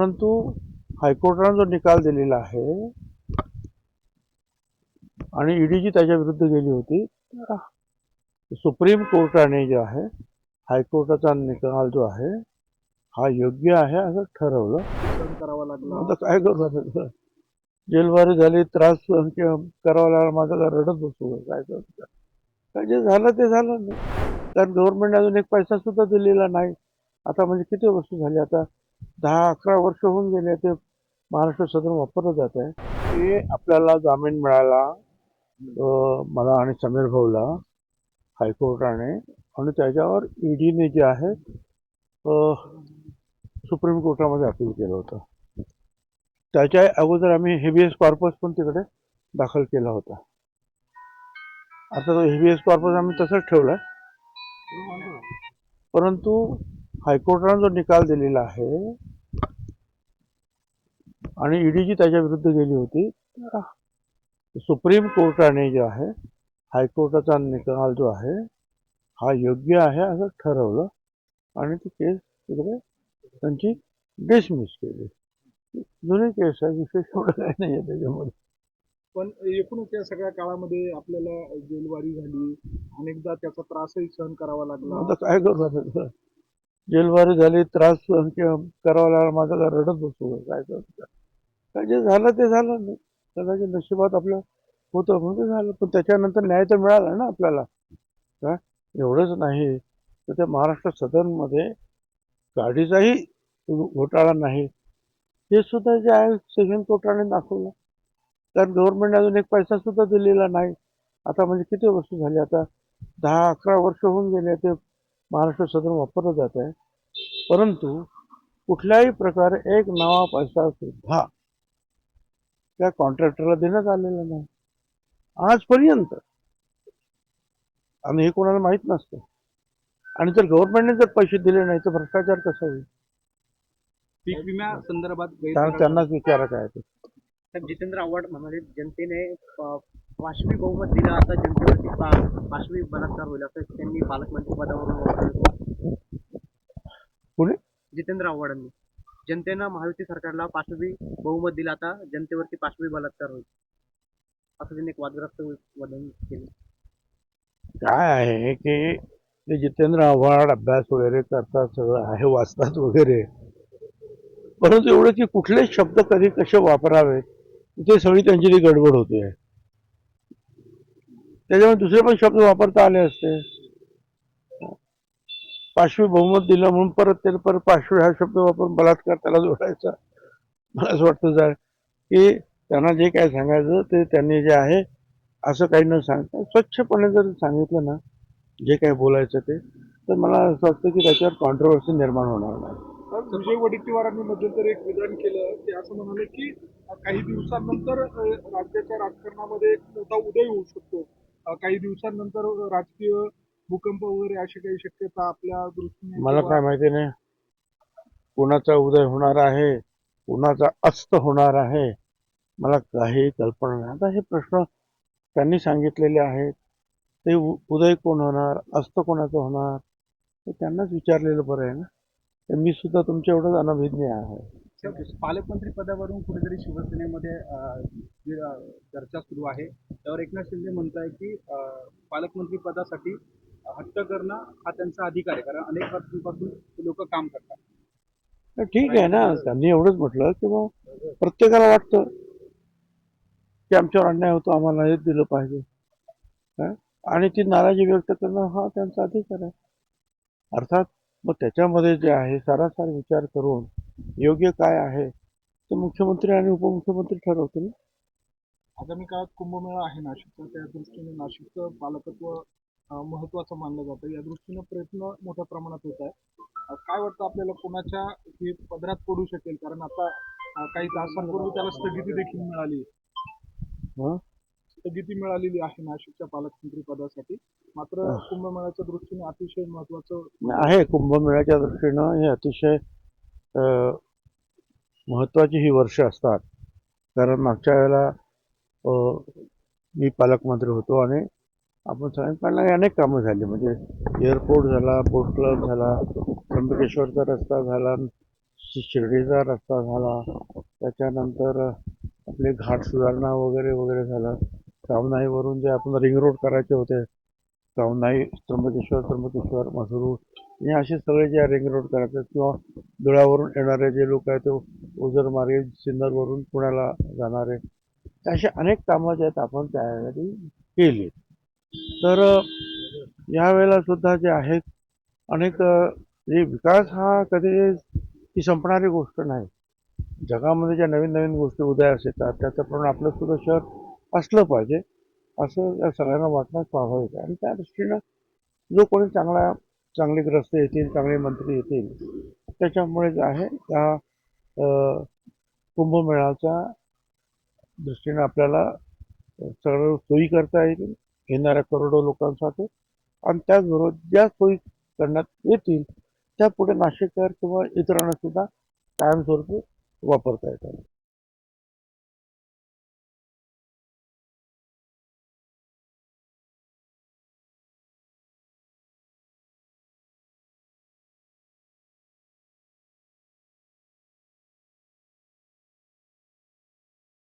परंतु हायकोर्टाने जो निकाल दिलेला आहे आणि ईडीची त्याच्या विरुद्ध गेली होती, सुप्रीम कोर्टाने जो आहे हायकोर्टाचा निकाल जो आहे हा योग्य आहे असं ठरवलं. सहन करावा लागला. आता काय करू आता? जेलबारी झाली, त्रास सहन करावा लागला, माझा काय रडत बसू काय करतो? काय जे झालं ते झालं नाही. कारण गव्हर्नमेंट अजून एक पैसा सुद्धा दिलेला नाही. आता म्हणजे किती वर्ष झाली, आता 10-11 वर्ष होऊन गेले ते महाराष्ट्र सदन वापरलं जात आहे. ते आपल्याला जामीन मिळाला मला आणि समीर भाऊला हायकोर्टाने, आणि त्याच्यावर ईडीने जे आहे सुप्रीम कोर्टामध्ये अपील केलं होतं. त्याच्या अगोदर आम्ही हेबियस कॉर्पस पण तिकडे दाखल केला होता. आता तो हेबियस कॉर्पस आम्ही तसंच ठेवला, परंतु हायकोर्टाने जो निकाल दिलेला आहे आणि ईडीची त्याच्या विरुद्ध गेली होती, सुप्रीम कोर्टाने जो आहे हायकोर्टाचा निकाल जो आहे हा योग्य आहे असं ठरवलं आणि ती केस तिकडे त्यांची डिसमिस केली. जुनी केस आहे, विशेष एवढं काही नाही आहे त्याच्यामध्ये. पण एकूणच या सगळ्या काळामध्ये आपल्याला जेलबारी झाली, अनेकदा त्याचा त्रासही सहन करावा लागला. आता काय करू आता? जेलबारी झाली, त्रास सहन करावा लागला, माझा काय रडत बसू काय करतो? काय जे झालं ते झालं नाही. कदाचित नशिबात आपलं होतं म्हणून झालं, पण त्याच्यानंतर न्याय तर मिळाला ना आपल्याला. काय एवढंच नाही तर त्या महाराष्ट्र सदनमध्ये गाडीचाही घोटाळा नाही, हे सुद्धा जे आहे सेशन कोर्टाने दाखवलं. कारण गव्हर्नमेंट अजून एक पैसा सुद्धा दिलेला नाही. आता म्हणजे किती वर्ष झाली, आता 10-11 वर्ष होऊन गेले ते महाराष्ट्र सदन वापरलं जात आहे. परंतु कुठल्याही प्रकारे एक नवा पैसा सुद्धा त्या कॉन्ट्रॅक्टरला देण्यात आलेला नाही आजपर्यंत, आणि हे कोणाला माहीत नसतं. आणि जर गव्हर्नमेंटने जर पैसे दिले नाही तर भ्रष्टाचार कसा होईल? पीक विम्या संदर्भात त्यांनाच विचारायचं आहे ते. जितेंद्र आव्हाड म्हणाले, जनतेने पाशवी बहुमत दिलं, आता जनतेवरती पाशवी बलात्कार होईल असं त्यांनी पालकमंत्री पदावरून वक्तव्य. पुणे जितेंद्र आव्हाडांनी जनतेनं महायुती सरकारला पाशवी बहुमत दिलं, आता जनतेवरती पाशवी बलात्कार होईल असं त्यांनी एक वादग्रस्त वदन केलं. काय आहे की ते जितेंद्र आव्हाड अभ्यास वगैरे करतात, सगळं आहे, वाचतात वगैरे, परंतु एवढं की कुठले शब्द कधी कसे वापरावे ते सगळी त्यांची ती गडबड होते आहे. त्याच्यामुळे दुसरे पण शब्द वापरता आले असते. पाशवी बहुमत दिलं म्हणून परत पाशवी हा शब्द वापरून बलात्कार त्याला जोडायचा, मला असं वाटतं जाय की त्यांना जे काय सांगायचं ते त्यांनी जे आहे असं काही न सांगता स्वच्छपणे जर सांगितलं ना जे काही बोलायचं ते, तर मला असं वाटतं की त्याच्यावर कॉन्ट्रोवर्सी निर्माण होणार नाही. विजय वडेट्टीवारांनी मध्यंतरी एक विधान केलं, ते असं म्हणाले की काही दिवसांनंतर राज्याच्या राजकारणामध्ये एक मोठा उदय होऊ शकतो. काही दिवसांनंतर राजकीय भूकंप वगैरे अशी काही शक्यता आपल्या दृष्टीने. मला काय माहिती नाही कुणाचा उदय होणार आहे, कुणाचा अस्त होणार आहे, मला काही कल्पना नाही. आता हे प्रश्न त्यांनी सांगितलेले आहेत, ते उदय कोण होणार, अस्त कोणाचं होणार, ते त्यांनाच विचारलेलं बरं आहे ना. तर मी सुद्धा तुमच्या एवढंच अनभिज्ञ आहे. पालकमंत्री पदावरून कुठेतरी शिवसेनेमध्ये जी चर्चा सुरू आहे, त्यावर एकनाथ शिंदे म्हणताय की पालकमंत्री पदासाठी हट्ट करणं हा त्यांचा अधिकार आहे, कारण अनेक वर्षांपासून ते लोक काम करतात. तर ठीक आहे ना, त्यांनी एवढंच म्हटलं की मग प्रत्येकाला वाटतं की आमच्यावर अन्याय होतो, आम्हाला हेच दिलं पाहिजे, आणि ती नाराजी व्यक्त करणं हा त्यांचा अधिकार आहे. अर्थात मग त्याच्यामध्ये जे आहे सारासार विचार करून योग्य काय आहे ते मुख्यमंत्री आणि उपमुख्यमंत्री ठरवतील. आगामी काळात कुंभमेळा आहे नाशिकचा, त्या दृष्टीने नाशिकचं पालकत्व महत्वाचं मानलं जातं, या दृष्टीने प्रयत्न मोठ्या प्रमाणात होत आहे. काय वाटतं आपल्याला, कोणाच्या हे पदरात पडू शकेल? कारण आता काही तासांपूर्वी त्याला स्थगिती देखील मिळाली, स्थगिती मिळालेली आहे नाशिकच्या पालकमंत्री पदासाठी. मात्र कुंभमेळ्याच्या दृष्टीने अतिशय महत्वाचं आहे. कुंभमेळ्याच्या दृष्टीनं हे अतिशय महत्वाची ही वर्ष असतात. कारण मागच्या वेळेला मी पालकमंत्री होतो आणि आपण सगळ्यांकडनं अनेक कामं झाली, म्हणजे एअरपोर्ट झाला, बोट क्लब झाला, त्र्यंबकेश्वरचा रस्ता झाला, शिर्डीचा रस्ता झाला, त्याच्यानंतर आपले घाट सुधारणा वगैरे वगैरे झालं. कामनाईवरून जे आपण रिंग रोड करायचे होते, कामनाई त्र्यंबकेश्वर मसरूळ हे असे सगळे जे रिंग रोड करायचे किंवा धुळ्यावरून येणारे जे लोक आहेत ते ओझर मार्गे सिन्नरवरून पुण्याला जाणारे असे अनेक कामं जे आहेत आपण त्यावेळी केली. तर यावेळेला सुद्धा जे आहेत अनेक म्हणजे विकास हा कधी ती संपणारी गोष्ट नाही. जगामध्ये ज्या नवीन नवीन गोष्टी उदयास येतात त्याच्याप्रमाणे आपलं सुद्धा शहर असलं पाहिजे असं या सगळ्यांना वाटणं स्वाभाविक आहे. आणि त्या दृष्टीनं जो कोणी चांगले ग्रस्त येतील, चांगले मंत्री येतील, त्याच्यामुळे जे आहे त्या कुंभमेळ्याच्या दृष्टीनं आपल्याला सगळं सोयी करता येतील येणाऱ्या करोडो लोकांसाठी. आणि त्याचबरोबर ज्या सोयी करण्यात येतील त्या पुढे नाशिककर किंवा इतरांना सुद्धा कायमस्वरूपी वापरता येतात.